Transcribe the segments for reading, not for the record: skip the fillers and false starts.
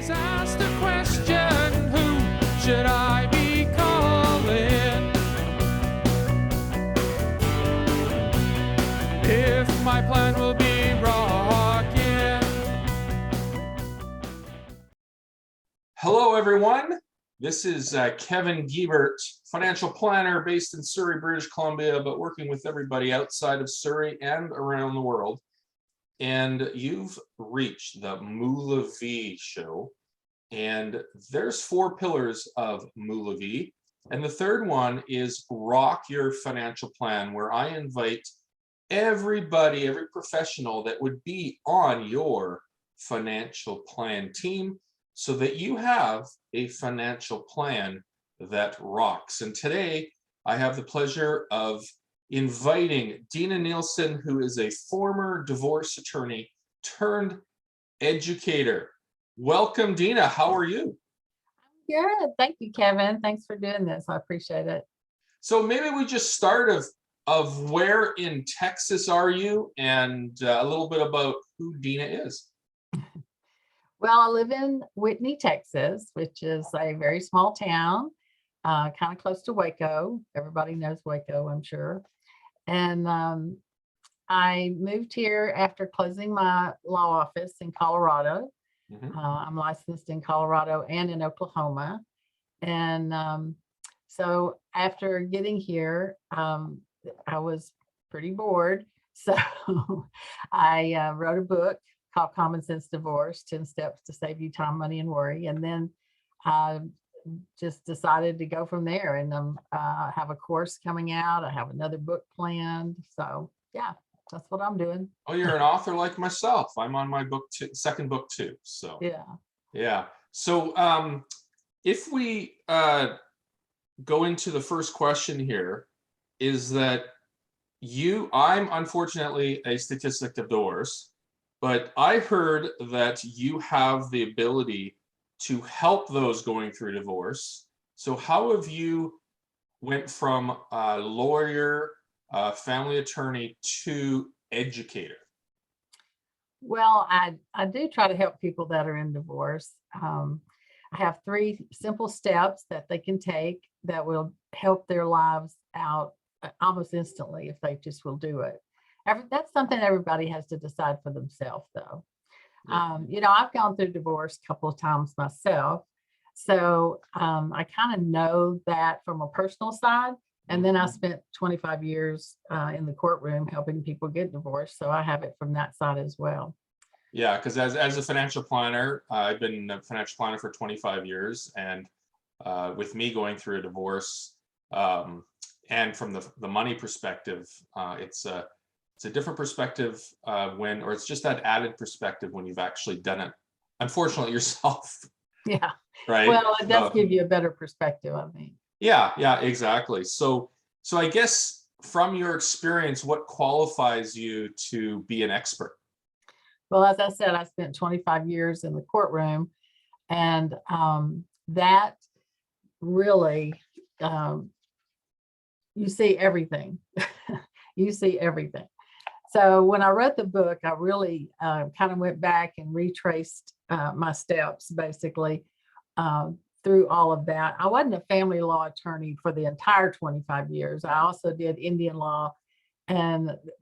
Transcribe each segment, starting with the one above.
always ask the question, who should I be calling? If my plan will be rocking. Hello, everyone. This is Kevin Giebert, financial planner based in Surrey, British Columbia, but working with everybody outside of Surrey and around the world. And you've reached the Moola V show. And there's 4 pillars of Moola V. And the third one is Rock Your Financial Plan, where I invite everybody, every professional that would be on your financial plan team so that you have a financial plan that rocks. And today I have the pleasure of inviting Dena Nielson, who is a former divorce attorney turned educator. Welcome, Dena. How are you? Good. Thank you, Kevin. Thanks for doing this. I appreciate it. So maybe we just start of where in Texas are you, and a little bit about who Dena is. Well, I live in Whitney, Texas, which is a very small town, kind of close to Waco. Everybody knows Waco, I'm sure. And I moved here after closing my law office in Colorado. I'm licensed in Colorado and in Oklahoma. And so after getting here, I was pretty bored. So I wrote a book called Common Sense Divorce, 10 Steps to Save You Time, Money, and Worry. And then I just decided to go from there. And I have a course coming out. I have another book planned. So yeah, that's what I'm doing. Oh, you're an author like myself. I'm on my second book too. So yeah. So if we go into the first question here, is that I'm unfortunately a statistic of divorce, but I heard that you have the ability to help those going through divorce. So how have you went from a lawyer, family attorney to educator? Well, I do try to help people that are in divorce. I have 3 simple steps that they can take that will help their lives out almost instantly if they just will do it. That's something everybody has to decide for themselves, though. Yeah. I've gone through divorce a couple of times myself. So I kind of know that from a personal side. And then I spent 25 years in the courtroom helping people get divorced. So I have it from that side as well. Yeah, because as a financial planner, I've been a financial planner for 25 years. And with me going through a divorce, and from the money perspective, it's a different perspective or it's just that added perspective when you've actually done it, unfortunately, yourself. Yeah. Right. Well, it does give you a better perspective, I think. Yeah, exactly. So I guess from your experience, what qualifies you to be an expert? Well, as I said, I spent 25 years in the courtroom, and that really, you see everything. You see everything. So when I wrote the book, I really kind of went back and retraced my steps, basically, through all of that. I wasn't a family law attorney for the entire 25 years. I also did Indian law,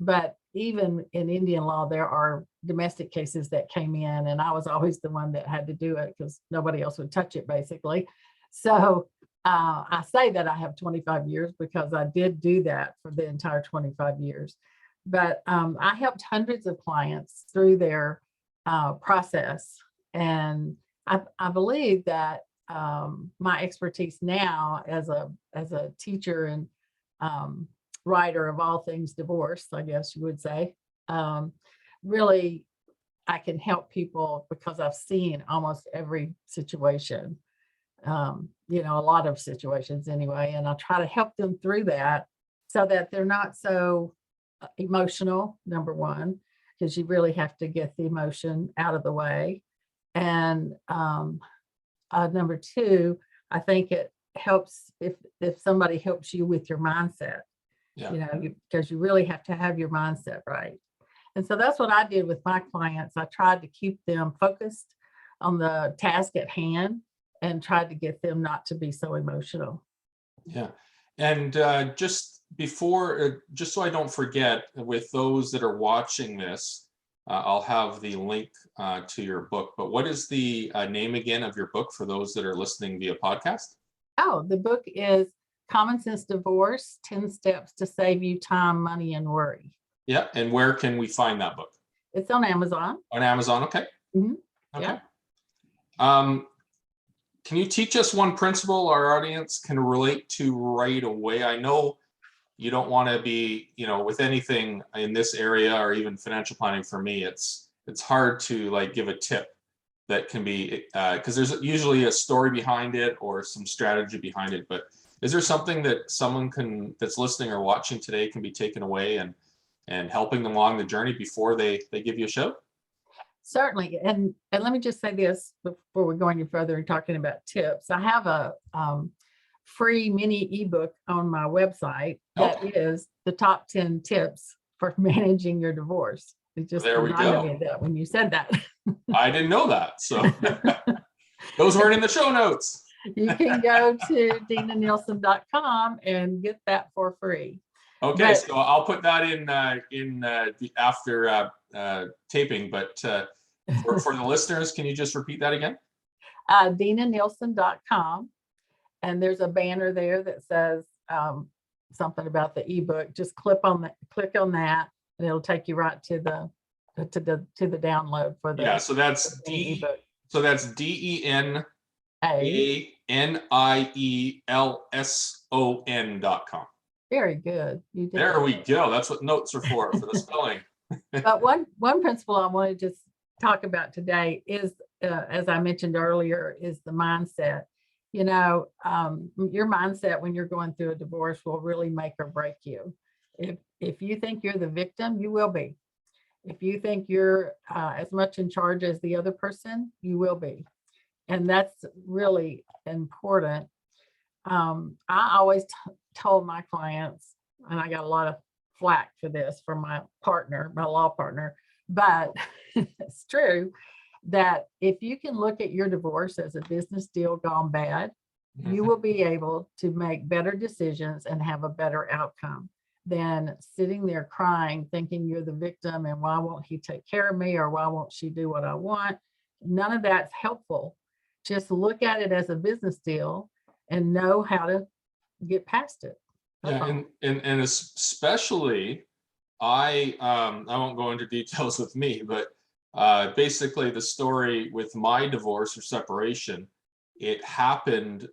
but even in Indian law, there are domestic cases that came in, and I was always the one that had to do it because nobody else would touch it, basically. So I say that I have 25 years because I did do that for the entire 25 years. But I helped hundreds of clients through their process. And I believe that my expertise now as a teacher and writer of all things divorce, I guess you would say, really I can help people because I've seen almost every situation, a lot of situations anyway, and I try to help them through that so that they're not so emotional, number one, because you really have to get the emotion out of the way. And number two, I think it helps if somebody helps you with your mindset, because you really have to have your mindset right. And so that's what I did with my clients. I tried to keep them focused on the task at hand and tried to get them not to be so emotional. Yeah. And just before, just so I don't forget, with those that are watching this, I'll have the link to your book. But what is the name again of your book for those that are listening via podcast? Oh, the book is Common Sense Divorce, 10 Steps to Save You Time, Money, and Worry. Yeah. And where can we find that book? It's on Amazon. On Amazon. Okay. Mhm. Okay. Yeah. Can you teach us one principle our audience can relate to right away? I know you don't want to be, with anything in this area or even financial planning. For me, it's hard to like give a tip that can be, because there's usually a story behind it or some strategy behind it. But is there something that someone that's listening or watching today can be taken away and helping them along the journey before they give you a shout? Certainly. And let me just say this before we go any further and talking about tips. I have a free mini ebook on my website that is the top 10 tips for managing your divorce. It just reminded me of that when you said that. I didn't know that. So those weren't in the show notes. You can go to denanielson.com and get that for free. Okay, so I'll put that in after taping. But for the listeners, can you just repeat that again? Denanielson.com, and there's a banner there that says something about the ebook. Just click on that, and it'll take you right to the download for the So that's ebook. So that's DENANIELSON.com. Very good. You did. There we go. That's what notes are for the spelling. But one principle I want to just talk about today is, as I mentioned earlier, is the mindset. Your mindset when you're going through a divorce will really make or break you. If you think you're the victim, you will be. If you think you're as much in charge as the other person, you will be. And that's really important. I always told my clients, and I got a lot of flack for this from my law partner, but it's true that if you can look at your divorce as a business deal gone bad, you will be able to make better decisions and have a better outcome than sitting there crying, thinking you're the victim and why won't he take care of me or why won't she do what I want? None of that's helpful. Just look at it as a business deal and know how to get past it. And especially, I won't go into details with me, but basically the story with my divorce or separation, it happened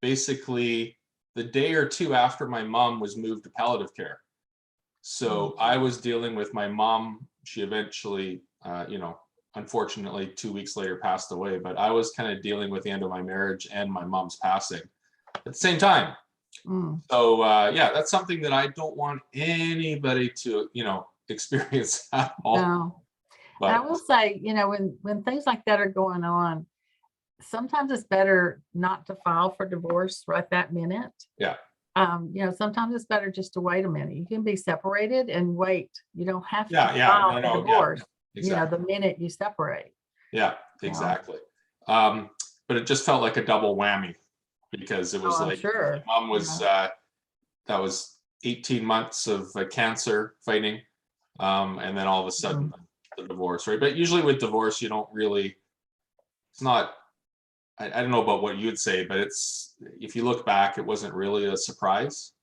basically the day or two after my mom was moved to palliative care. So I was dealing with my mom. She eventually, unfortunately 2 weeks later passed away, but I was kind of dealing with the end of my marriage and my mom's passing at the same time. So that's something that I don't want anybody to, experience at all. No. But I will say, when things like that are going on, sometimes it's better not to file for divorce right that minute. Yeah. Sometimes it's better just to wait a minute. You can be separated and wait. You don't have to file for divorce. Yeah, exactly. The minute you separate. Yeah, exactly. But it just felt like a double whammy because it was sure. Mom was that was 18 months of cancer fighting, and then all of a sudden the divorce, right? But usually with divorce, you don't really. It's not. I don't know about what you would say, but if you look back, it wasn't really a surprise,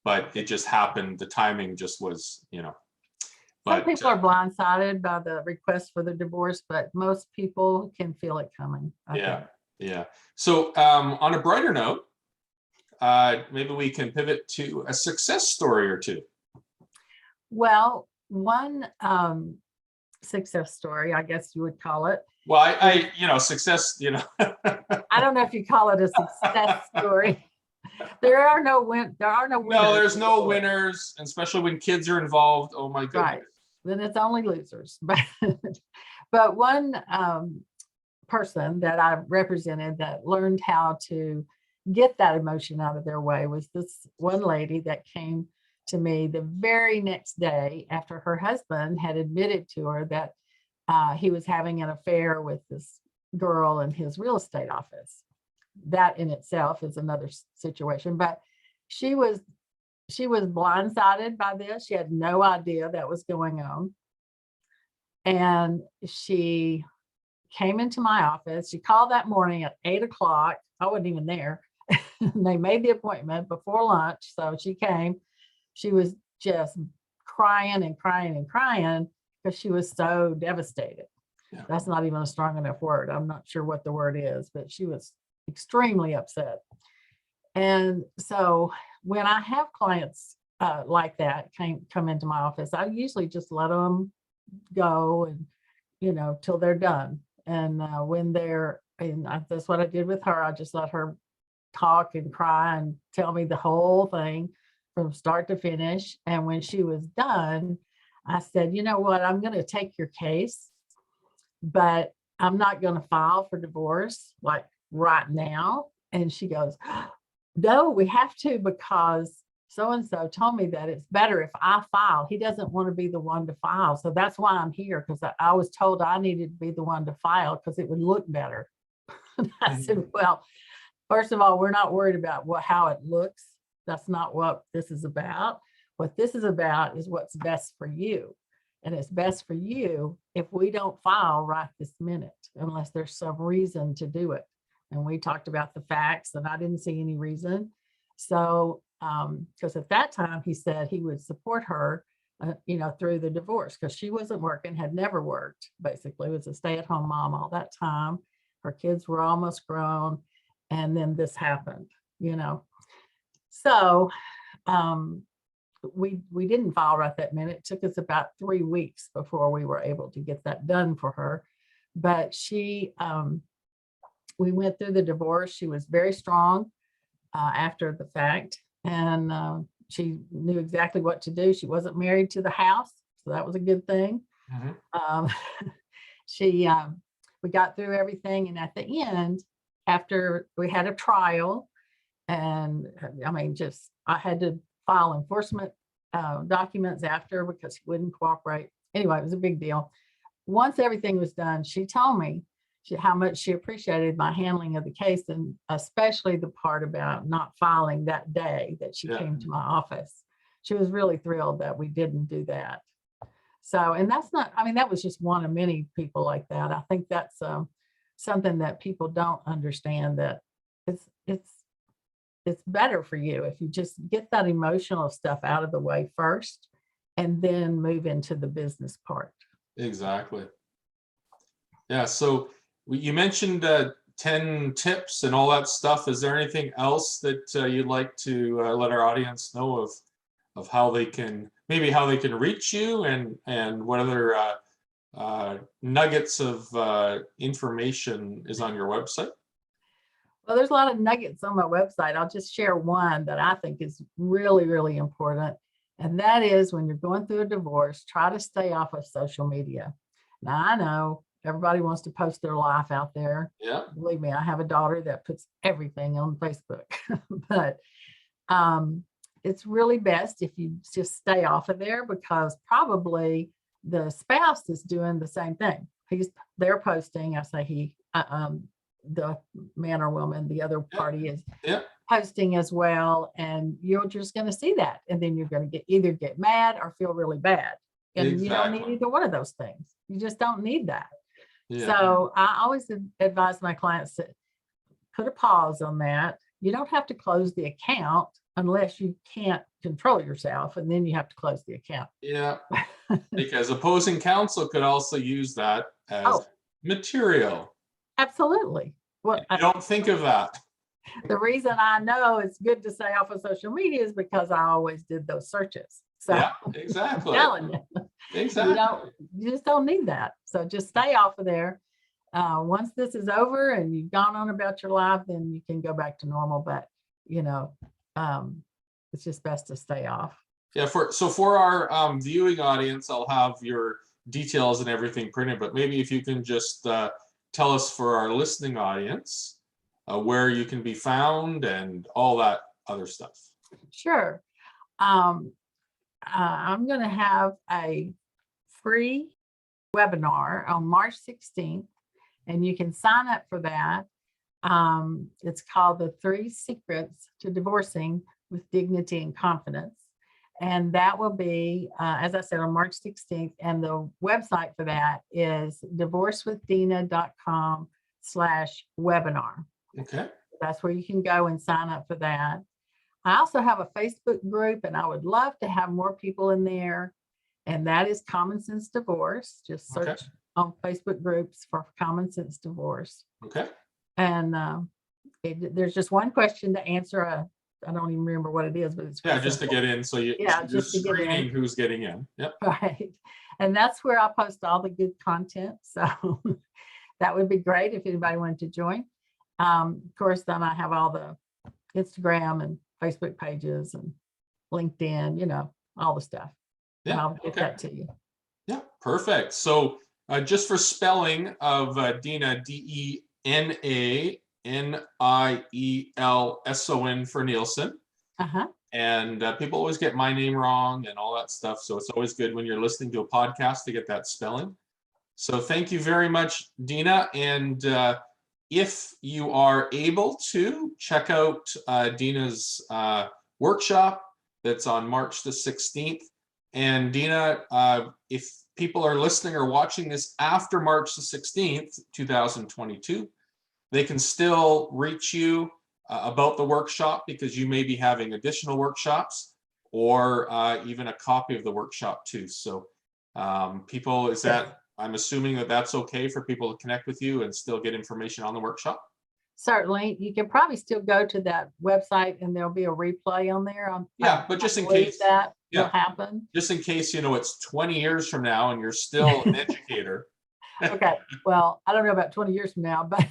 but it just happened. The timing just was, Some people are blindsided by the request for the divorce, but most people can feel it coming. I think. So on a brighter note, maybe we can pivot to a success story or two. Well, one success story, I guess you would call it. Well, I success, I don't know if you call it a success story. There are no winners. No, there's no winners, especially when kids are involved. Oh my goodness. Right. Then it's only losers. But one person that I represented that learned how to get that emotion out of their way was this one lady that came to me the very next day after her husband had admitted to her that he was having an affair with this girl in his real estate office. That in itself is another situation, but she was blindsided by this. She had no idea that was going on. And she came into my office. She called that morning at 8 o'clock. I wasn't even there. They made the appointment before lunch. So she came. She was just crying and crying and crying because she was so devastated. Yeah. That's not even a strong enough word. I'm not sure what the word is, but she was extremely upset. And so when I have clients like that come into my office, I usually just let them go and, till they're done. And that's what I did with her. I just let her talk and cry and tell me the whole thing from start to finish. And when she was done, I said, you know what, I'm going to take your case, but I'm not going to file for divorce like right now. And she goes, no, we have to, because so-and-so told me that it's better if I file. He doesn't want to be the one to file. So that's why I'm here, because I was told I needed to be the one to file because it would look better. I said, well, first of all, we're not worried about how it looks. That's not what this is about. What this is about is what's best for you. And it's best for you if we don't file right this minute, unless there's some reason to do it. And we talked about the facts, and I didn't see any reason. So, because at that time he said he would support her, through the divorce, because she wasn't working, had never worked, basically was a stay-at-home mom all that time. Her kids were almost grown. And then this happened, So we didn't file right that minute. It took us about 3 weeks before we were able to get that done for her. But we went through the divorce. She was very strong after the fact, and she knew exactly what to do. She wasn't married to the house, so that was a good thing. Mm-hmm. We got through everything, and at the end, after we had a trial, and I had to file enforcement documents after because he wouldn't cooperate. Anyway, it was a big deal. Once everything was done, she told me how much she appreciated my handling of the case, and especially the part about not filing that day that she came to my office. She was really thrilled that we didn't do that. So, and that was just one of many people like that. I think that's something that people don't understand, that it's better for you if you just get that emotional stuff out of the way first and then move into the business part. Exactly. Yeah. So you mentioned 10 tips and all that stuff. Is there anything else that you'd like to let our audience know of how they can reach you, and what other nuggets of information is on your website? Well, there's a lot of nuggets on my website. I'll just share one that I think is really, really important. And that is, when you're going through a divorce, try to stay off of social media. Now, I know everybody wants to post their life out there. Yeah. Believe me, I have a daughter that puts everything on Facebook. But it's really best if you just stay off of there, because probably the spouse is doing the same thing. They're posting. I say he, the man or woman, the other party is posting as well, and you're just going to see that, and then you're going to either get mad or feel really bad, and you don't need either one of those things. You just don't need that. So I always advise my clients to put a pause on that. You don't have to close the account unless you can't control yourself, and then you have to close the account. Yeah, because opposing counsel could also use that as material. Absolutely. Well, you don't think of that. The reason I know it's good to stay off of social media is because I always did those searches. So yeah, exactly. I'm telling you, exactly. You just don't need that. So just stay off of there. Once this is over and you've gone on about your life, then you can go back to normal. But it's just best to stay off. Yeah. For our viewing audience, I'll have your details and everything printed. But maybe if you can just tell us, for our listening audience, where you can be found and all that other stuff. Sure. I'm going to have a free webinar on March 16th and you can sign up for that. It's called The 3 Secrets to Divorcing with Dignity and Confidence. And that will be, as I said, on March 16th. And the website for that is divorcewithdena.com/webinar. Okay. That's where you can go and sign up for that. I also have a Facebook group, and I would love to have more people in there. And that is Common Sense Divorce. Just search Okay. on Facebook groups for Common Sense Divorce. Okay. And there's just one question to answer. I don't even remember what it is, but it's Yeah, real just to simple. get in. So you're just to get in. screening who's getting in. Yep. Right. And that's where I post all the good content. So that would be great if anybody wanted to join. Of course, then I have all the Instagram and Facebook pages and LinkedIn, all the stuff. And Yeah. I'll get that to you. Yeah. Perfect. So just for spelling of Dena, DenaNielson for Nielsen. Uh-huh. And people always get my name wrong and all that stuff. So it's always good when you're listening to a podcast to get that spelling. So thank you very much, Dena. And if you are able to, check out Dena's workshop that's on March the 16th. And Dena, if people are listening or watching this after March the 16th, 2022, they can still reach you about the workshop, because you may be having additional workshops, or even a copy of the workshop too. So people, I'm assuming that's okay for people to connect with you and still get information on the workshop? Certainly. You can probably still go to that website and there'll be a replay on there. Yeah, but just in believe case that will yeah. happen. Just in case, it's 20 years from now and you're still an educator. Okay. Well, I don't know about 20 years from now, but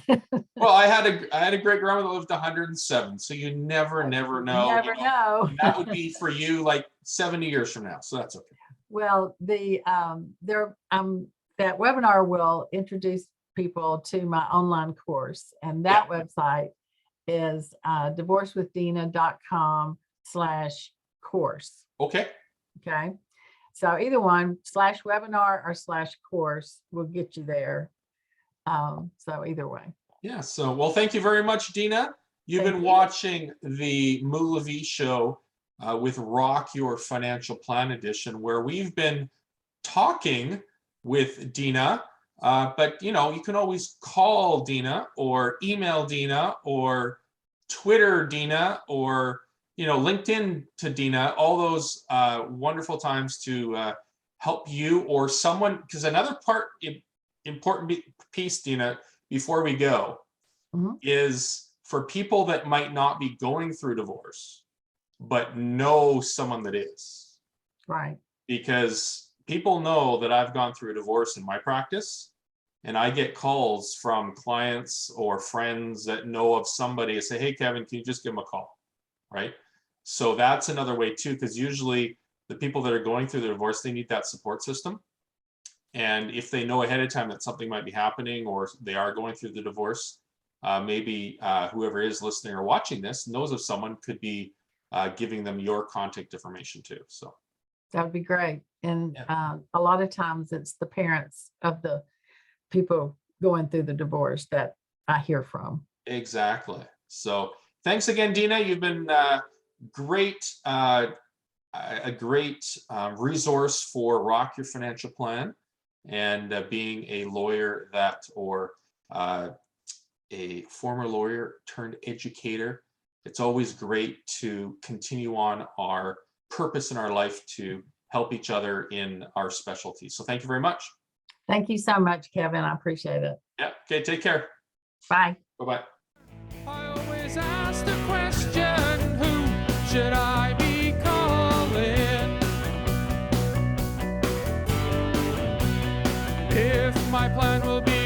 Well, I had a great grandmother that lived 107. So you never know. never know. And that would be for you like 70 years from now. So that's okay. Well, that webinar will introduce people to my online course, and that website is divorcewithdena.com/course. Okay. Okay. So either one, /webinar or /course will get you there. So either way. Yeah. So, well, thank you very much, Dena. You've been watching the Moola V show with Rock Your Financial Plan edition, where we've been talking with Dena. But, you can always call Dena or email Dena or Twitter Dena or, LinkedIn to Dena, all those wonderful times to help you or someone. Because another important piece, Dena, before we go, is for people that might not be going through divorce, but know someone that is. Right. Because people know that I've gone through a divorce in my practice. And I get calls from clients or friends that know of somebody and say, hey, Kevin, can you just give them a call? Right. So that's another way too, because usually the people that are going through the divorce, they need that support system. And if they know ahead of time that something might be happening or they are going through the divorce, maybe whoever is listening or watching this knows of someone could be giving them your contact information too. So that would be great. And a lot of times it's the parents of the people going through the divorce that I hear from. Exactly. So thanks again, Dena. You've been a great resource for Rock Your Financial Plan, and being a lawyer or a former lawyer turned educator. It's always great to continue on our purpose in our life to help each other in our specialty. So thank you very much. Thank you so much, Kevin. I appreciate it. Yeah. Okay. Take care. Bye. Bye-bye. I always ask the question, who should I be calling? If my plan will be